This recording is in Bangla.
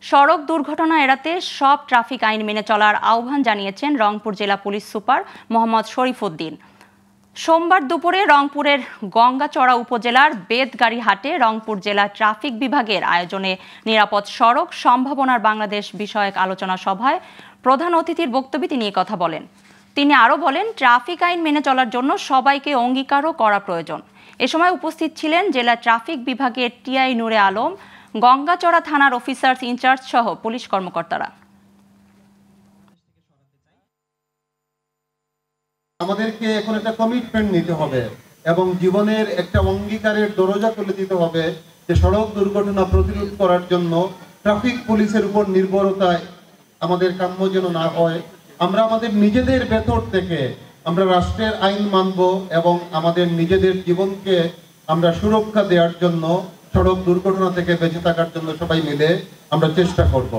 সড়ক দুর্ঘটনা এড়াতে সব ট্রাফিক আইন মেনে চলার আহ্বান জানিয়েছেন রংপুর জেলা পুলিশ সুপার মোহাম্মদ শরীফউদ্দিন। সোমবার দুপুরে রংপুরের গঙ্গাচড়া উপজেলার বেতগাড়িহাটে রংপুর জেলা ট্রাফিক বিভাগের আয়োজনে নিরাপদ সড়ক সম্ভাবনার বাংলাদেশ বিষয়ক আলোচনা সভায় প্রধান অতিথির বক্তব্যে তিনি কথা বলেন। তিনি আরও বলেন, ট্রাফিক আইন মেনে চলার জন্য সবাইকে অঙ্গীকারও করা প্রয়োজন। এ সময় উপস্থিত ছিলেন জেলা ট্রাফিক বিভাগের টিআই নূরে আলম, গঙ্গাচড়া থানার অফিসার্স ইনচার্জ সহ পুলিশ কর্মকর্তারা। আমাদেরকে এখন একটা কমিটমেন্ট নিতে হবে এবং জীবনের একটা অঙ্গীকারের দরজা খুলে দিতে হবে যে সড়ক দুর্ঘটনা প্রতিরোধ করার জন্য ট্রাফিক পুলিশের উপর নির্ভরতায় আমাদের কাম্য যেন না হয়। আমরা আমাদের নিজেদের ভেতর থেকে আমরা রাষ্ট্রের আইন মানব এবং আমাদের নিজেদের জীবনকে আমরা সুরক্ষা দেওয়ার জন্য সড়ক দুর্ঘটনা থেকে বেঁচে থাকার জন্য সবাই মিলে আমরা চেষ্টা করব।